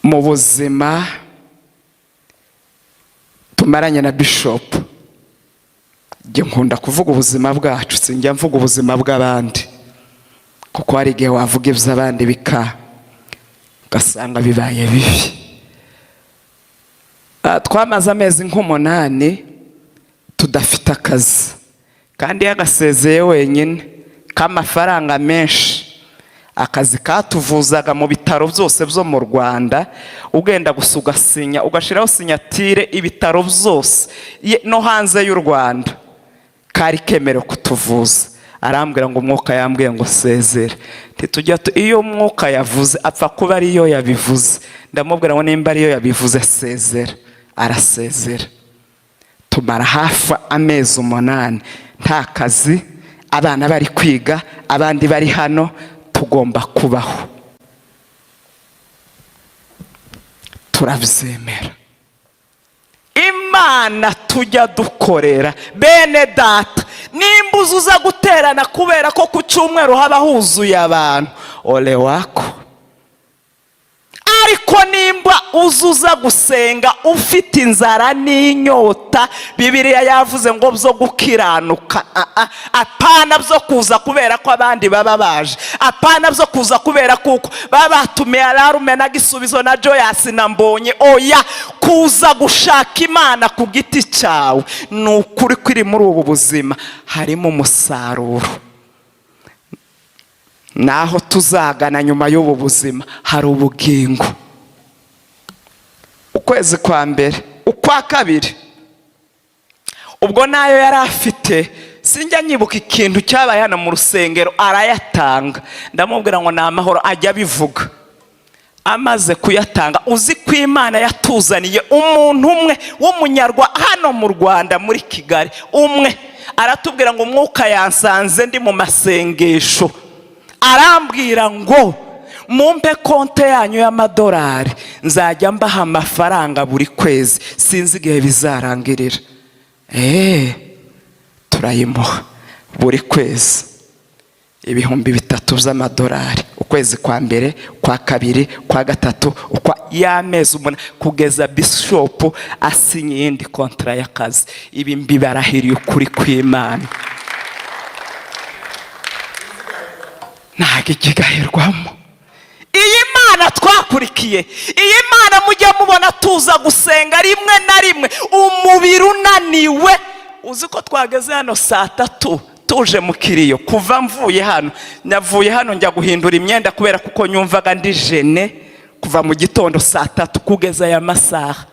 mu buzima tumaranye na Bishop, njye nkunda kuvuga ubuzima bwacu, sinjya mvuga ubuzima bw'abandi, kuko hari igihe wavuga iby'abandi ugasanga bibaye bibi. Twamaze amezi nk'8 tudafite akazi, kandi yagasezeye wenyine k'amafaranga menshi. Akazi katuvuzaga mu bitaro byose byo mu Rwanda, ugenda gusa ugasinya, ugashiraho sinyatire ibitaro byose no hanze y'u Rwanda, kari kemere kutuvuza. Arambwira ngo umwuka yambwiye ngo sezere. Tujya iyo umwuka yavuze apfa kuba ari yo yabivuze. Ndamubwira ngo nimba ari yo yabivuze sezera. Arasezera. Tumara hafi amezi 8 nta kazi, abana bari kwiga, abandi bari hano, tugomba kubaho. Turabyemera. Imana tujya dukorera bene data, nimba uzuza guterana kubera ko ku cyumweru haba huzuye abantu, ole wako. Ariko nimba uzuza gusenga ufite inzara n'inyota, Bibiliya yavuze ngo byo gukiranuka, apana byo kuza kubera ko abandi baba baje, apana byo kuza kubera kuko baba batumiye Alarume na Gisubizo na Joyous na Mbonye. Oya, kuza gushaka Imana ku giti cyawe. Nukuri kwiri muri ubu buzima harimo umusaruro, naho tuzagana nyuma y'ubu buzima hari ubugingo. Ukwezi kwa mbere, ukwa kabiri, ubwo nayo yari afite, sinjya nyibuka ikintu cyabaye hano mu rusengero, arayatanga. Ndamubwira ngo na amahoro, ajya bivuga. Amaze kuyatanga, uzi ko Imana yatuzaniye umuntu umwe w'umunyarwa hano mu Rwanda muri Kigali, umwe aratubwira ngo umwuka yansanze ndi mu masengesho, arambwira ngo mumpe konte yanyu y'amadolari, nzajya mbaha amafaranga buri kwezi, sinzi igihe bizarangirira. Turayimuha buri kwezi ibihumbi 3 by'amadolari, ukwezi kwa mbere, kwa kabiri, kwa gatatu, y'amezi 8, kugeza Bishop asinye yindi kontra y'akazi. Ibi mbibarahiriye ukuri kw'Imana, ntago ikigaherwamo. Iyi Mana twakurikiye, iyi Mana mujya mubona tuza gusenga rimwe na rimwe umubiri unaniwe. Uzi ko twageze hano saa 3 tuje mu kiriyo, kuva mvuye hano, navuye hano njya guhindura imyenda kubera kuko nyumvaga ndi jene, kuva mu gitondo saa 3 kugeza ya masaha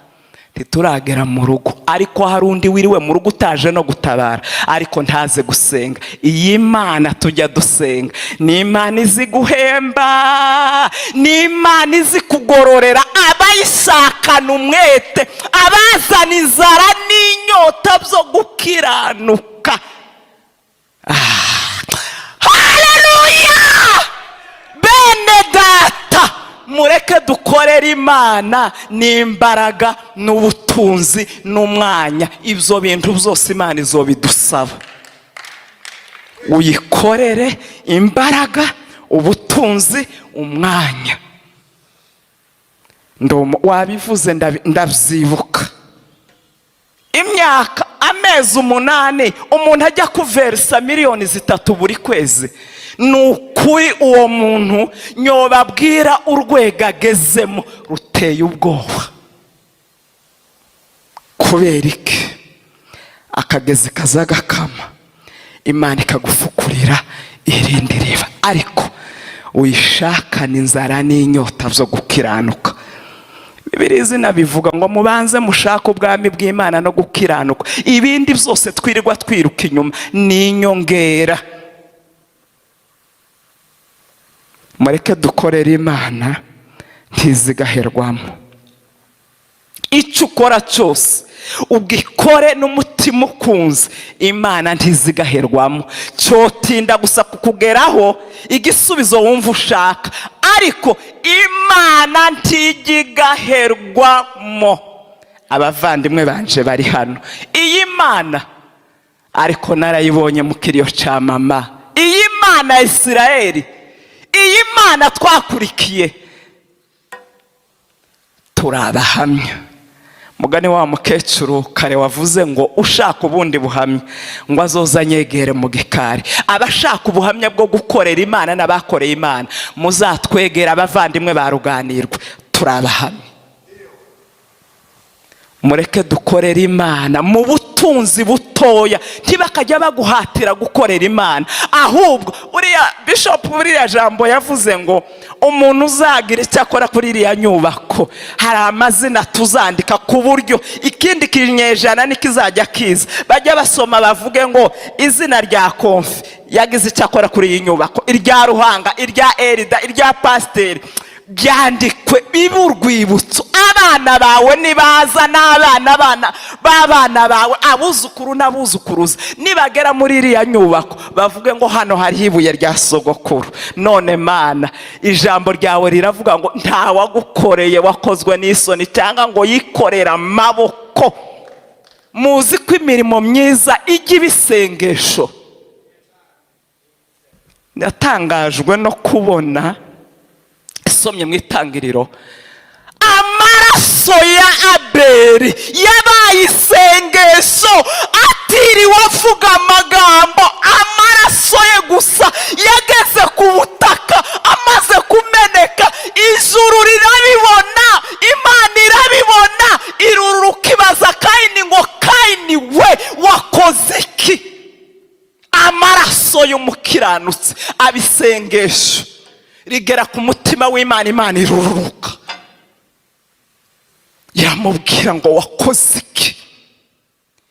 ntituragera mu rugo. Ariko hari undi wiriwe mu rugo utaje no gutabara, ariko ntaze gusenga. Iyi Mana tujya dusenga ni Imana izi guhemba, ni Imana izi kugororera abayishakana umwete, abazana inzara n'inyota byo gukiranuka. Haleluya! Bene data, mureke dukorera Imana n'imbaraga n'ubutunzi n'umwanya. Ibyo bintu byose Imana izobidusaba. Uyikorere imbaraga, ubutunzi, umwanya. Wabivuze ndabyibuka. Imyaka amezi 8 umuntu ajya kuversa miliyoni 3 buri kwezi. Nukuri uwo muntu nyobabwira urwego agezemo ruteye ubwoba. Kubera iki? Akagezi kazagakama, Imana ikagufukurira irindi riba. Ariko uyishakana inzara n'inyota byo gukiranuka. Bibiliya izina bivuga ngo mubanze mushaka ubwami bw'Imana no gukiranuka, ibindi byose twirirwa twiruka inyuma ni inyongera. Mureke dukorera Imana ntizigaherwamo. Icyo ukora cyose ubwikore n'umutima ukunze, Imana ntizigaherwamo. Cyotinda gusa kukugeraho igisubizo wumva ushaka, ariko Imana ntigigaherwamo. Abavandimwe banje bari hano, iyi Mana ariko narayibonye mu kiriyo cya mama. Iyi Mana ya Isirayeli, iyi Mana twakurikiye, turi abahamya. Mugani wa mukecuru kare wavuze ngo ushaka ubundi buhamya ngo azoza anyegere mu gikari. Abashaka ubuhamya bwo gukorera Imana n'abakoreye Imana, muzatwegera abavandimwe ba Ruganirwa, turi abahamya. Mureke dukorera Imana mu butunzi butoya, ntibakajya baguhatira gukorera Imana. Ahubwo uriya Bishop uriya jambo yavuze ngo umuntu uzagira icyo akora kuri iriya nyubako, hari amazina tuzandika ku buryo ikindi kinyejana nikizajya kiza bajya basoma bavuge ngo izina rya Konfi yagize icyo akora kuri iyi nyubako, irya Ruhanga, irya Erida, irya Pasiteri, byandikwe bibe urwibutso. Abana bawe nibaza n'abana b'abana bawe, abuzukuru n'abuzukuruza, nibagera muri iriya nyubako bavuge ngo hano hariho ibuye rya sogokuru. None Mana, ijambo ryawe riravuga ngo nta wagukoreye wakozwe n'isoni cyangwa ngo yikorera amaboko. Muzi ko imirimo myiza ijya ibisengesho. Natangajwe no kubona somye mu Itangiriro amaraso ya Abeli yabaye isengesho, atiriwe avuga amagambo. Amaraso ye gusa yageze ku butaka, amaze kumeneka ijuru rirabibona, Imana irabibona, iruruka ibaza Kayini ngo Kayini we wakoze iki? Amaraso y'umukiranutsi abisengesho rigera ku mutima w'Imana, Imana iruruka yamubwira ngo wakoze iki?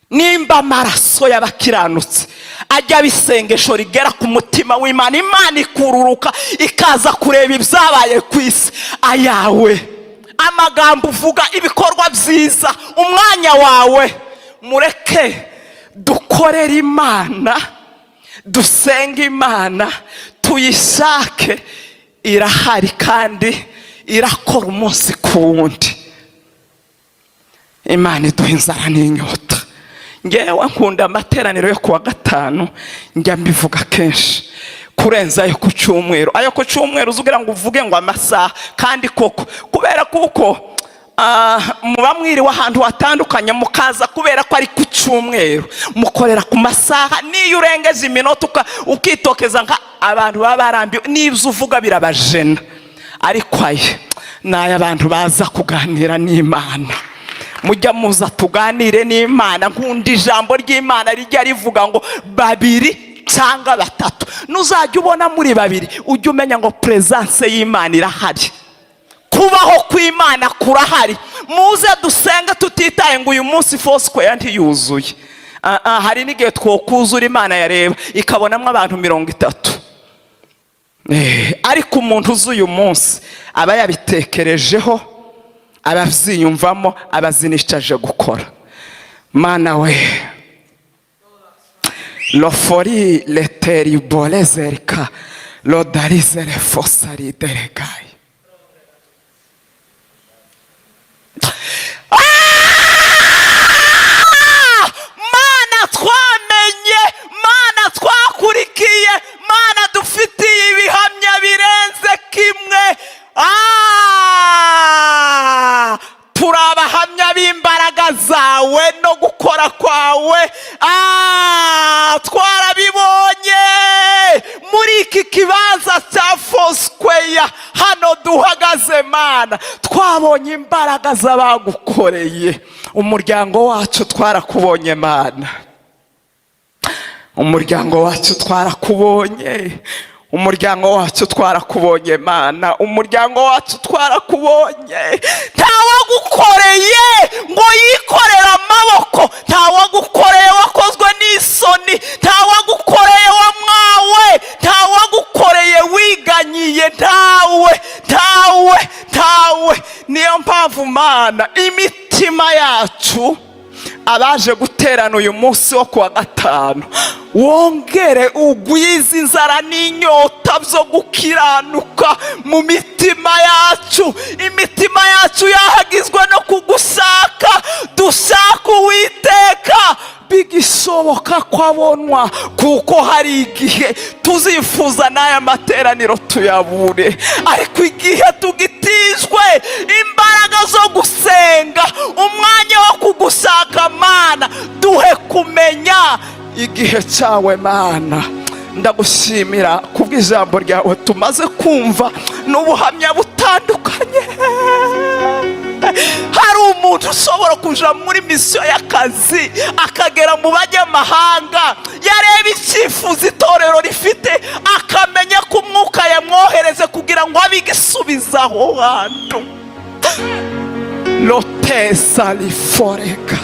Nimba amaraso y'abakiranutsi ajya abisengesho rigera ku mutima w'Imana, Imana ikururuka ikaza kureba ibyabaye ku isi. Ayawe amagambo uvuga, ibikorwa byiza, umwanya wawe, mureke dukorere Imana, dusenga Imana, tuyishake. Irahari kandi irakora umunsi ku wundi. Imana iduha inzara n'inyota. Ngewe nkunda amateraniro yo kuwa gatanu, njya mbivuga kenshi kurenza ayo ku cyumweru. Ayo ku cyumweru uzugira ngo uvuge ngo amasaha, kandi koko kubera kuko muba mwiriwe ahantu hatandukanye, mukaza kubera ko ari ku cyumweru mukorera ku masaha. Niyo urengeje iminota ukitokeza nka abantu baba barambiwe n'ibyo uvuga birabajena. Ariko ayo ni ay'abantu baza kuganira n'Imana. Mujya muza tuganire n'Imana. Nkunda ijambo ry'Imana rijya rivuga ngo babiri cyangwa batatu. Nuzajya ubona muri babiri ujye umenya ngo presence y'Imana irahari, kubaho kw'Imana kurahari. Muze dusenga tutitaye ngo uyu munsi Foursquare ntiyuzuye. Hari n'igihe twokuzura Imana yareba ikabonamo abantu 30. Ariko umuntu uzuye umunsi aba yabitekerejeho, abavyiyumvamo, abazinicaje gukora. Mana we, lofori leteri bolezerika lodarizere fosari deregai. Mana twamenye, Mana twakurikiye, Mana dufitiye ibihamya birenze kimwe. Turi abahamya b'imbaraga zawe no gukora kwawe. Twarabibonye muri iki kibanza cya Foursquare hano duhagaze Mana, twabonye imbaraga z'abagukoreye. Umuryango wacu twarakubonye Mana, umuryango wacu twarakubonye, umuryango wacu twarakubonye Mana, umuryango wacu twarakubonye. Ntawagukoreye ngo yikorere amaboko, ntawagukoreye wakozwe n'isoni, ntawagukoreye wamwawe, ntawagukoreye wiganyiye, ntawe. Niyo mpamvu Mana, imitima yacu abaje guterana uyu munsi wo kuwa gatanu, wongere ugwize inzara n'inyota byo gukiranuka mu mitima yacu. Imitima yacu yahagizwe no kugushaka, dushaka Uwiteka bigishoboka kwabonwa, kuko hari igihe tuzifuza n'aya materaniro tuyabure. Ariko igihe tugitijwe imbaraga zo gusenga, umwanya wo kugushaka Mana. Duhe kumenya igihe cyawe Mana. Ndagushimira kubw'ijambo ryawe tumaze kumva n'ubuhamya butandukanye. Hari umuntu ushobora kuja muri misiyo y'akazi akagera mu banyamahanga, yareba icyifuzo itorero rifite, akamenya ko umwuka yamwohereze kugira ngo abe igisubiza aho hantu. Lotesa liforeka.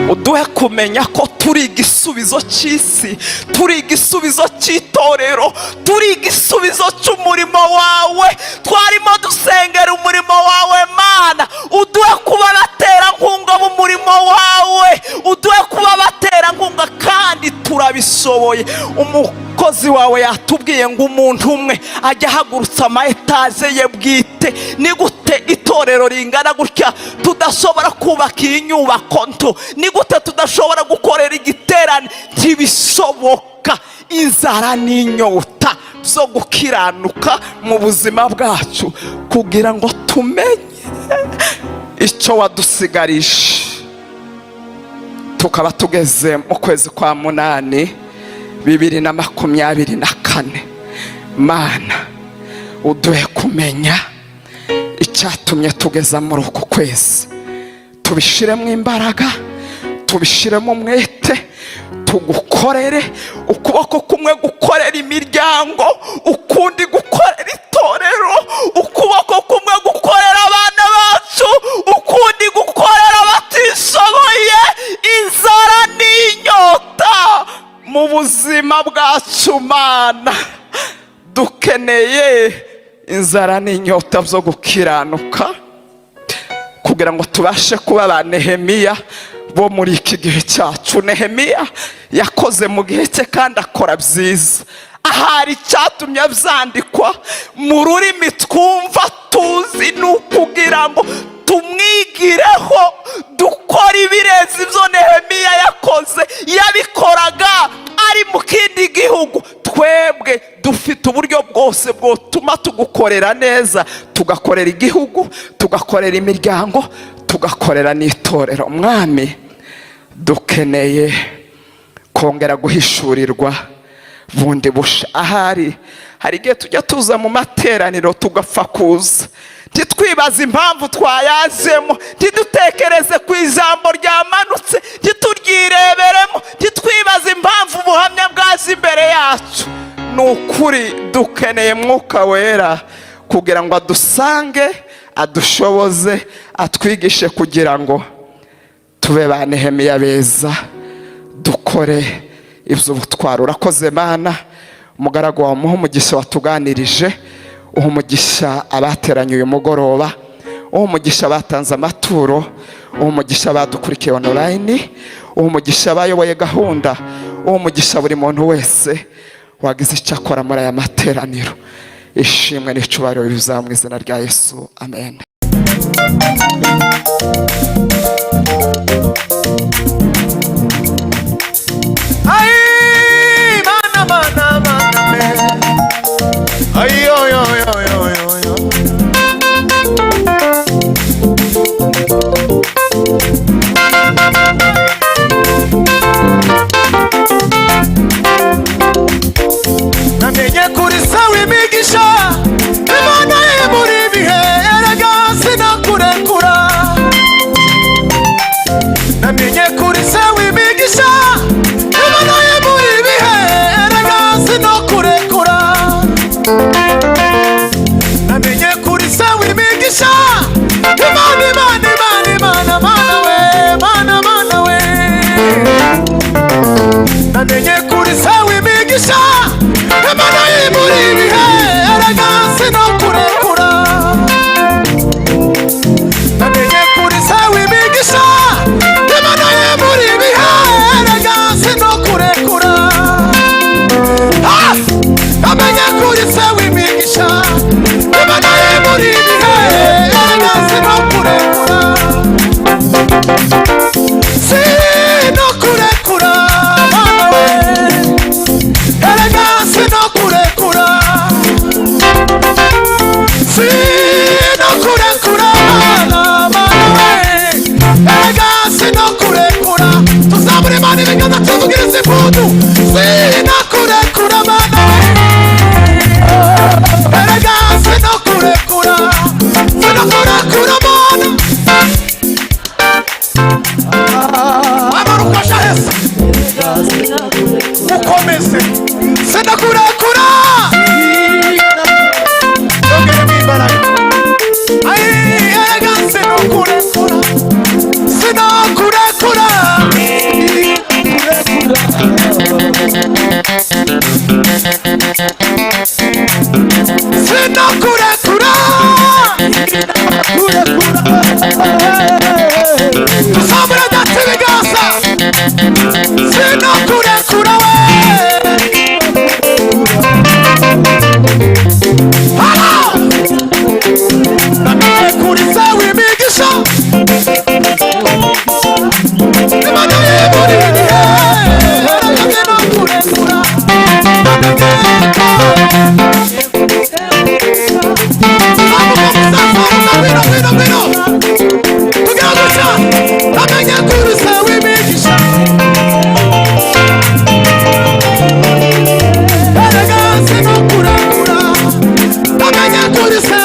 Uduhe kumenya ko turi igisubizo cy'isi, turi igisubizo cy'itorero, turi igisubizo cy'umurimo wawe. Twarimo dusengera umurimo wawe Mana. Uduhe kuba abaterankunga b'umurimo wawe, uduhe kuba abaterankunga kandi turabishoboye. Umukozi wawe yatubwiye ngo umuntu umwe ajya ahagurutsa ama etaje ye bwite. Ni gute itorero ringana gutya tudashobora kubaka iyi nyubako nto? Ni gute tudashobora gukorera igiterane? Ntibishoboka. Inzara n'inyota zo gukiranuka mu buzima bwacu kugira ngo tumenye icyo wadusigarije. Tukaba tugeze mu kwezi kwa munani 2024. Mana, uduhe kumenya icyatumye tugeza muri uku kwezi. Tubishiremo imbaraga, tubishiremo umwete, tugukorere. Ukuboko kumwe gukorera imiryango, ukundi gukorera itorero. Ukuboko kumwe gukorera abana bacu, ukundi gukorera abatishoboye. Inzara n'inyota mu buzima bwacu Mana. Dukeneye inzara n'inyota byo gukiranuka kugira ngo tubashe kuba ba Nehemiya bo muri iki gihe cyacu. Nehemiya yakoze mu gihe cye kandi akora byiza. Ahari cyatumye byandikwa mu rurimi twumva tuzi, n'ukugira ngo tumwigireho dukora ibirenze ibyo Nehemiya yakoze. Yabikoraga ari mu kindi gihugu. Twebwe dufite uburyo bwose bwotuma tugukorera neza, tugakorera igihugu, tugakorera imiryango, tugakorera n'itorero. Mwami, dukeneye kongera guhishurirwa bundi busha. Ahari hari igihe tujya tuza mu materaniro tugapfa kuza, ntitwibaze impamvu twayazemo, ntidutekereze ku ijambo ryamanutse, ntituryireberemo, ntitwibaze impamvu ubuhamya bwaje imbere yacu. Ni ukuri dukeneye Mwuka Wera kugira ngo adusange, adushoboze, atwigishe kugira ngo tube ba Nehemiya beza, dukore ibyo ubutwara. Urakoze Mana, umugaragu wawe umuha umugisha watuganirije, uha umugisha abateranye uyu mugoroba, uha umugisha abatanze amaturo, uha umugisha abadukurikiye online, uha umugisha abayoboye gahunda, uha umugisha buri muntu wese wagize icyo akora muri aya materaniro. Ishimwe n'icubahiro biza mu izina rya Yesu, amen. Namenye kuri sawa imigisha Imana muri bihe erega sinakurekura. tuzamura data ibiganza sinokurekura we namenye kuri se w'imigisha imana y'imuriye namenye no kurekura namenye kuri se w'imigisha erega sinokurekura namenye kuri se